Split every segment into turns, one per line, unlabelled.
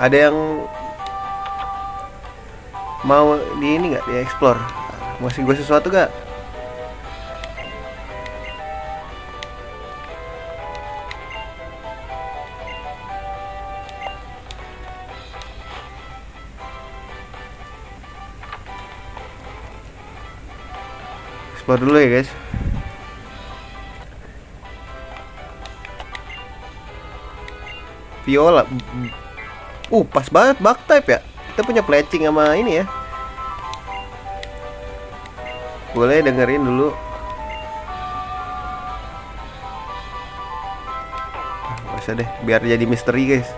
Ada yang mau di ini nggak, di explore? Mau kasih gue sesuatu gak? Explore dulu ya guys. Viola. Pas banget bug type ya. Kita punya pledging sama ini ya. Boleh dengerin dulu. Gak usah deh, biar jadi misteri guys.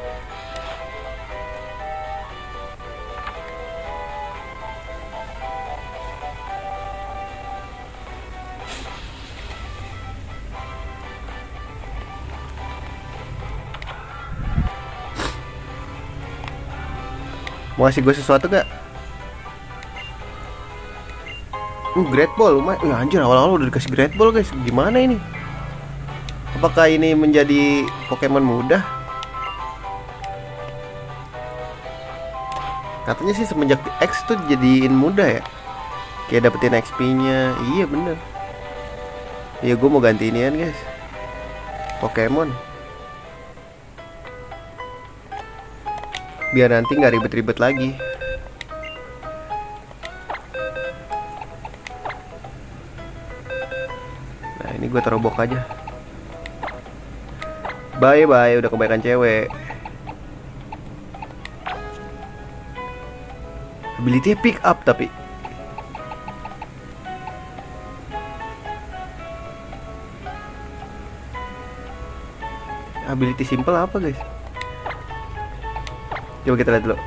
Mau kasih gue sesuatu gak? Great Ball lumayan. Anjir, awal-awal udah dikasih Great Ball guys. Gimana ini? Apakah ini menjadi Pokemon mudah? Katanya sih semenjak X tuh jadiin mudah ya. Kayak dapetin XP-nya. Iya bener. Iya, gue mau ganti inian guys, Pokemon. Biar nanti nggak ribet-ribet lagi. Nah ini gue terobok aja. Bye bye, udah kebanyakan cewek. Ability pick up tapi. Ability simple apa guys? Coba kita lihat dulu.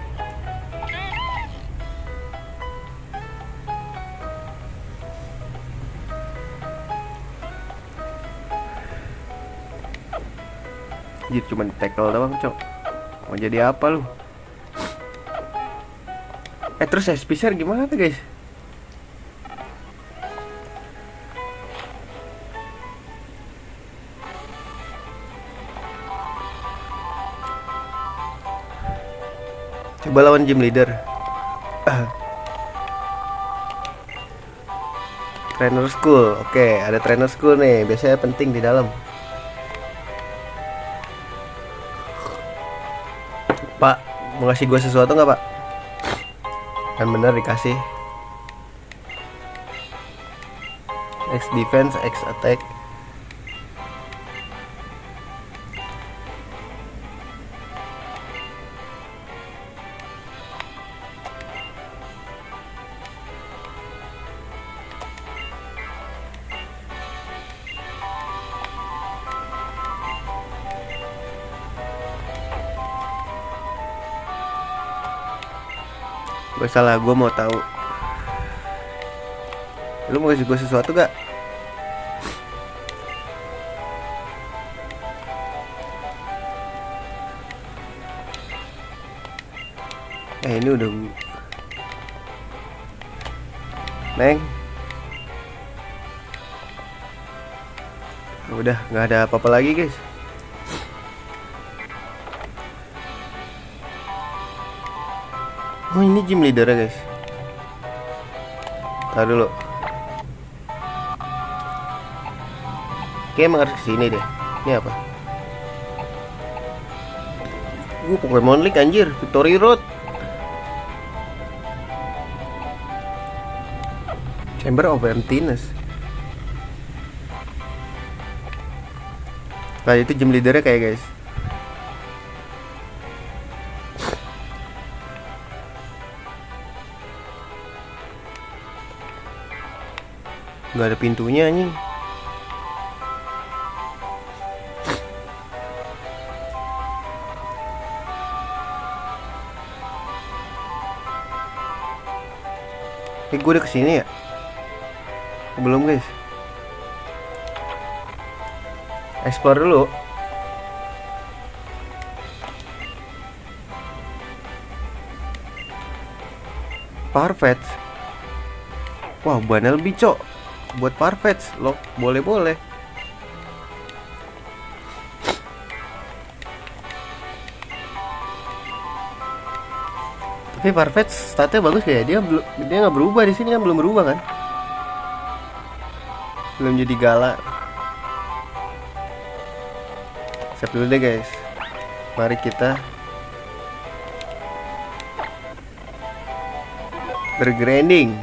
Jadi cuma tackle doang, cok. Mau jadi apa lu? Terus SPCR gimana guys? Coba lawan gym leader. Trainer school. Oke, ada trainer school nih. Biasanya penting di dalam. Pak, mau ngasih gue sesuatu nggak pak? Kan bener dikasih. X defense, X attack. Gue salah, gue mau tahu. Lu mau kasih gue sesuatu gak? Ini udah. Neng. Udah, nggak ada apa-apa lagi guys. Oh ini gym leader guys. Tahu dulu. Oke, emang harus kesini deh. Ini apa? Pokemon League anjir, Victory Road. Chamber of Emptiness. Nah itu gym leadernya kayak guys. Gak ada pintunya anjing. Gue udah kesini ya? Belum guys. Explore dulu. Farfetch. Wah, banyak lebih cok. Buat Farfetch lo boleh-boleh. Tapi Farfetch statnya bagus kayak dia nggak berubah di sini kan, belum berubah kan? Belum jadi gala. Save dulu deh guys. Mari kita bergrinding.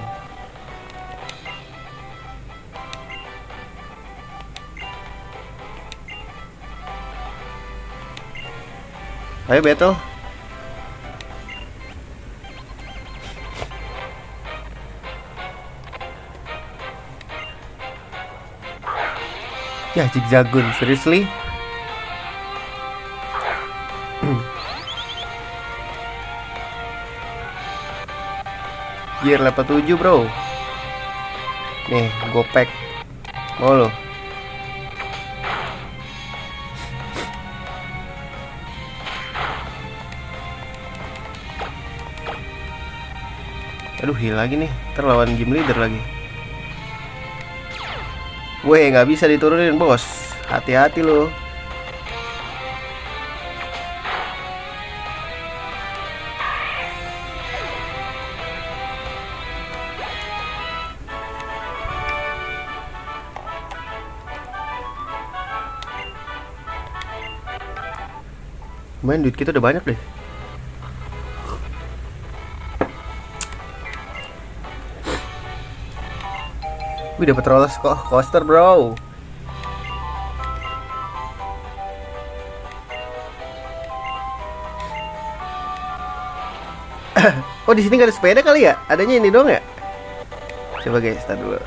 Ayo battle. Ya Zigzagoon, seriously? Gear level 7 bro. Nih, gopek. Mau lo? Aduh, heal lagi nih. Terlawan game leader lagi. Weh, nggak bisa diturunin bos. Hati-hati lo. Main duit kita udah banyak deh. Wih, dapet roller coaster bro. Oh, di sini gak ada sepeda kali ya? Adanya ini doang ya? Coba guys, start dulu.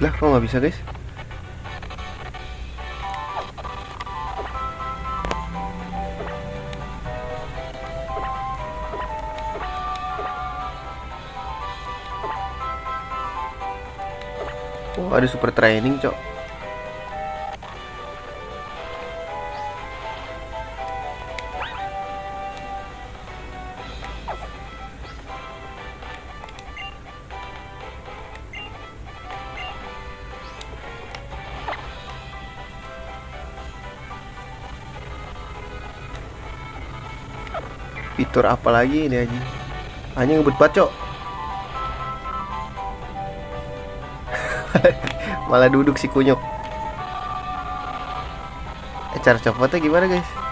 Lah, kok nggak bisa guys? Oh, ada super training cok. Fitur apa lagi ini aja? Hanya ngebut bacok. Malah duduk si kunyuk. Cara copotnya gimana guys?